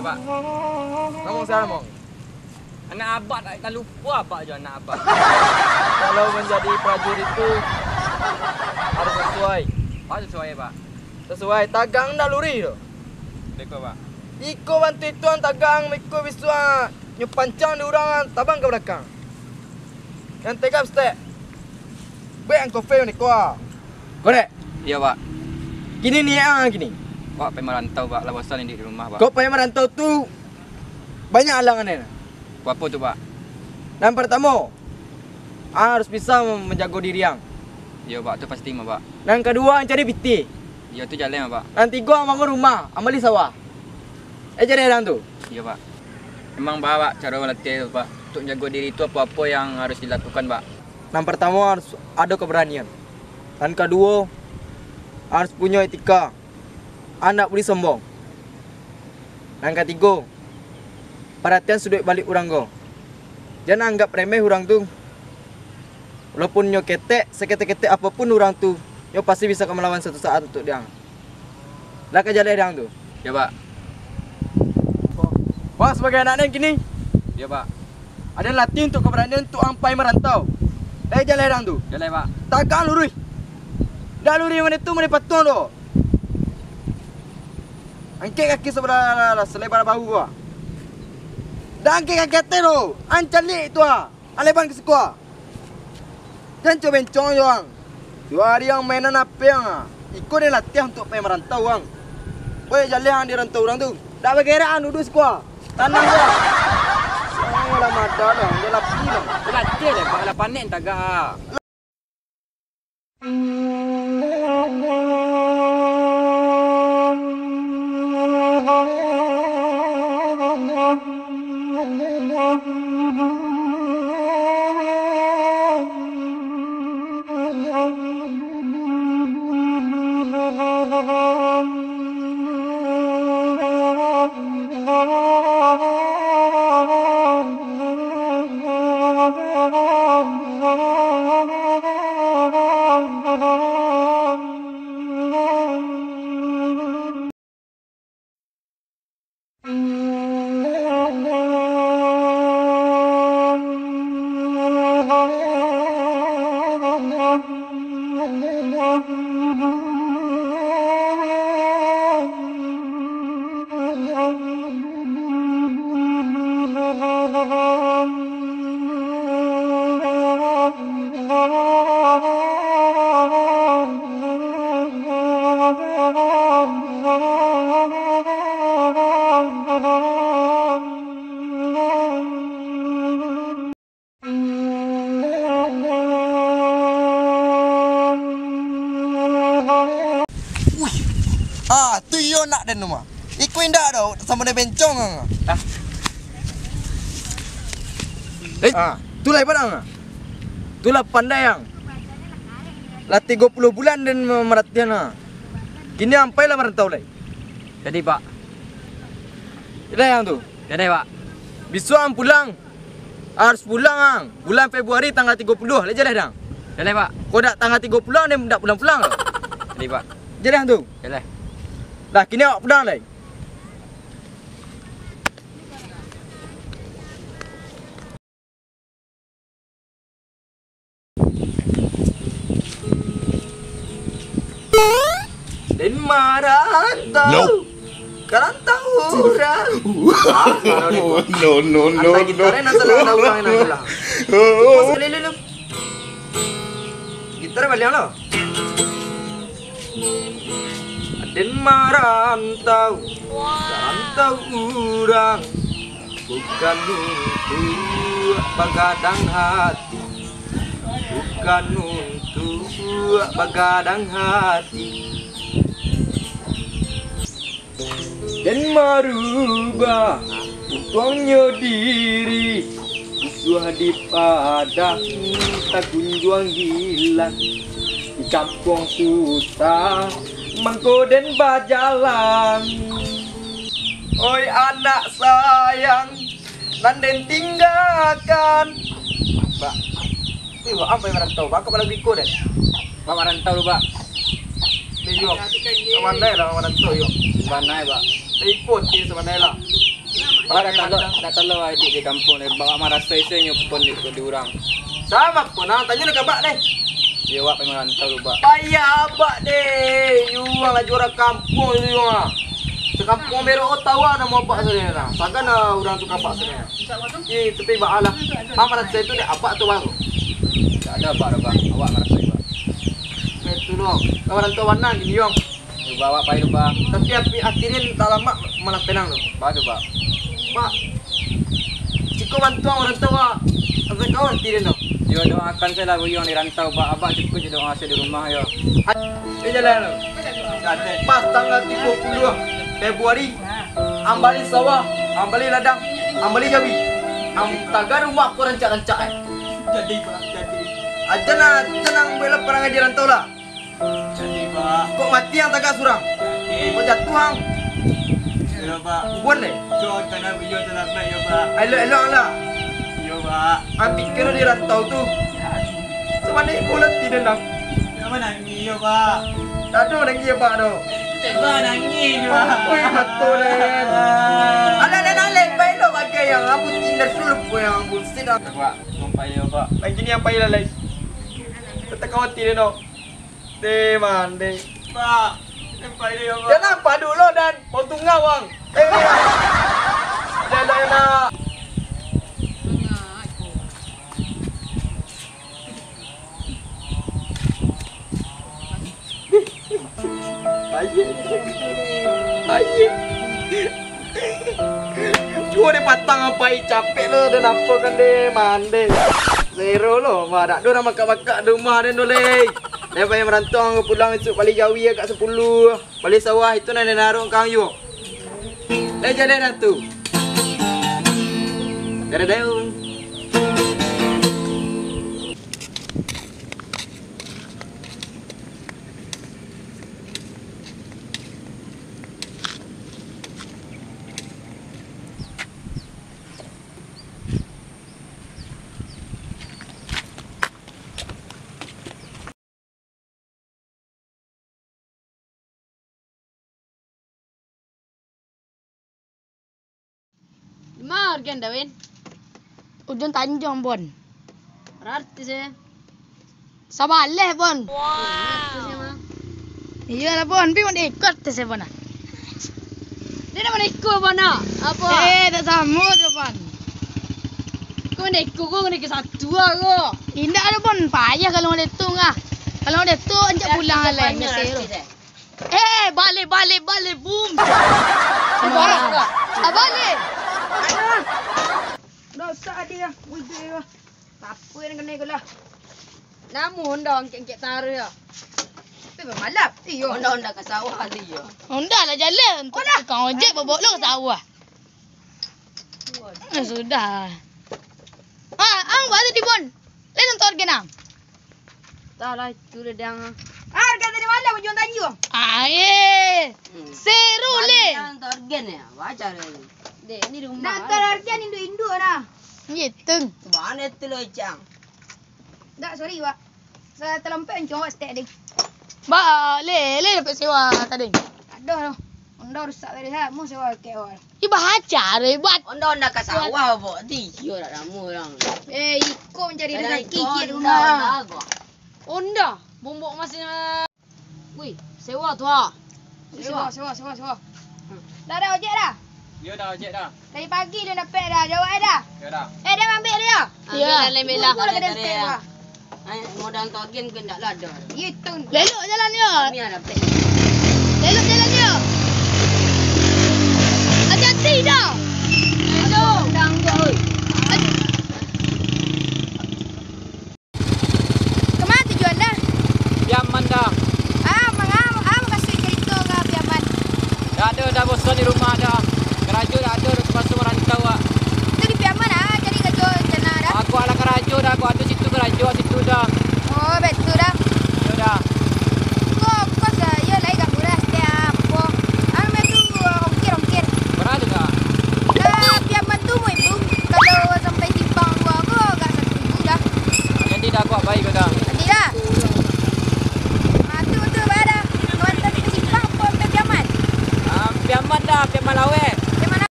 Pak. Ngomong sekarang, Mong. Anak abad tak lupa apa je anak abad. Kalau menjadi prajurit itu harus sesuai. Apa sesuai Pak? Sesuai tagang naluri tu. Dekor Pak. Iko bantu tuan tagang, iko bisua nyupancang di orang tabang ke belakang. Yang tegap step. Baik yang kofe ni kuah. Korek. Iya Pak. Kini ni yang kini. Pak pengen merantau Pak, lah bosan di rumah Pak. Kau payah merantau tu banyak halangan ni. Apa tu Pak? Yang pertama, harus bisa menjaga diri yang. Iya Pak, tu pasti mah Pak. Yang kedua, cari biti. Iya tu jalan Pak. Yang tiga, bangun rumah, amali sawah. Cari orang tu. Iya Pak. Memang bawa cara melatih tu Pak. Untuk jaga diri itu apa-apa yang harus dilakukan Pak. Yang pertama harus ada keberanian. Dan kedua, harus punya etika. Anak boleh sombong. Yang ketiga, perhatian sudut balik orang go. Jangan anggap remeh orang tu. Walaupun nyo ketek, seketek-ketek apapun orang tu, nyo pasti bisa melawan satu saat untuk dia. Lah ke jalan dia tu. Ya Pak. Wah, sebagai anak yang kini, Ya Pak. ada latih untuk keberanian untuk ampai merantau. Jalan dia tu. Jalan Pak. Takkan lurus. Dah lurus mana tu mana patung tu. Angkat kaki sebelah selebar bahu gua. Dah angkat kaki atas tu. Ancalik tu ah. Aleban ke sekolah. Jangan coba bencong je orang. 2 hari yang mainan apa yang ah. Ikut dia latihan untuk pergi merantau orang. Boleh jalan di rantau orang tu. Dah bergerak duduk sekolah. Tanang dia. Oh, dah mata dah. Dia lapis dah. Latih lah Pak, lah panik tagak. Tu yo nak dan rumah. Iku indah dah sama dengan bencong ah. Tu lah padang. Tu lah pandai yang. Lah 30 bulan dan merhatian ah. Kini sampai lah merantau lagi. Jadi Pak. Dah yang tu. Jadi Pak. Bisuang pulang. Harus pulang ang. Bulan Februari tanggal 30. Lah jalan dah. Jalan Pak. Kau dak tanggal 30 dia dak pulang-pulang. Jadi Pak. Jalan tu. Jalan. Dah kini awak pulang lagi. Dan marantau. Karantau orang. No. Antai gitarnya nak salah ada orang yang nak salah. Oh, sekali lu. Gitar balik lo. Dan merantau, merantau orang, bukan untuk begadang hati, bukan untuk begadang hati. Dan merubah tuangnya diri, usuh di padang tak kunjung hilang, di kampung susah. Mangko den bajalan. Oi anak sayang, nan den tinggalkan. Pak. Ini buat apa yang merantau? Pak, kau lagi ikut deh. Pak merantau lu Pak. Ni yo. Mana lah merantau yo. Mana Pak? Ikut ke mana lah. Ada talo adik di kampung ni. Bawa marasai saya nyopon di orang. Sama pun nang tanya nak abak deh. Dia awak memang rantau tu, Pak. Payah abak deh. You orang lagi orang kampung you orang. Sekampung merok tahu nama abak saya lah. Takkan orang tu kapak saya. Tapi bak lah. Marasai tu dia abak tu baru. Tak ada Pak, Pak. Awak marasai, Pak. Itu dong. Kau rantau mana gini yong? You bawa pai tu, Pak. Tapi akhirnya tak lama malah tenang tu. Bagus, Pak. Pak. Ciko bantu orang tua. Apa kau akhirnya tu? Dia doakan saya lah yang di rantau, Pak. Abang cepat je doa saya di rumah ya. Jalan tu. Pas tanggal 30 Februari, ambali sawah, ambali ladang, ambali jawi. Tagar rumah aku rancak-rancak Jadi Pak, jadi. Jangan bela perang di rantau lah. Jadi Pak. Kok mati yang tagak surang? Kok jatuh hang? Ya Pak. Buan deh. Cuaca tanah beliau selamat ya Pak. Elok-elok lah. Ya Pak. Ambil kira di rantau tu. Semana bola tidak nak. Kenapa nangis ya Pak? Tak ada lagi ya Pak tu. Pak nangis Pak. Oi betul len. Ada len baik pakai yang aku cinta sulup yang aku sedang. Pak, sampai ya, Pak. Lagi ni apa yang lain? Kita khawatir no. Deman deh. Pak. Sampai dia ya Pak. Jangan apa dulu dan potong ngawang. Jangan nak. Ayy. Cuma dia patang apa capek lo dan apa kan deh mande. Zero lo, ada dua nama bakak rumah dan doleh. Dia payah merantau pulang esok balik jawi agak 10. Balik sawah itu nak naruh kang you. Dah jadi dah tu. Ada daun. Mar kan Dawin? Ujung Tanjung Bon. Artis ya. Sabaleh Bon. Artis ya mah. Iya lah Bon, pi mon ikut tes Bon. Dia nak mana ikut mana? Apa? Tak sama tu Bon. Kau mana ikut kau nak satu aku. Indah ada Bon, payah kalau ada tu ngah. Kalau ada tu anjak pulang lain mesero. Balik boom. Balik. Dah usah dia. Wujud. Apa yang kena kau lah. Namun dah angkat taruh ya. Tapi bermalap. Iyo. Onda ke sawah dia. Onda lah jalan. Kau ojek bawa lo ke sawah. Sudah. Ang buat tadi Bon. Lain nonton genang. Tak lah itu dah dang. Harga tadi malam ujung Tanjung. Seru le. Yang target ya. Baca ni. Dek ni rumah. Nak target induk-induk dah. Gitu. Mana tu lo cang? Tak sorry Wak. Saya terlampau encong awak stek ding. Ba, le dapat sewa tadi. Tak ada tu. Onda rusak tadi ha, mu sewa ke awak. Iba hajar buat. Onda ke sawah bo ti. Yo dah ramu orang. Iko mencari rezeki di rumah. Onda, bombok masih. Wih, sewa tu ah. Sewa. Dah ojek dah. Dia dah ojek dah. Dari pagi dia dapat dah. Jawab dah. Ya dah. Dia ambil dia. Ya, ambil lah. Kau dah kena stek Wak. Modal target ke tak ada. Itu. Lelok jalan dia. Kami ada pet. Lelok jalan dia. Hati-hati dah.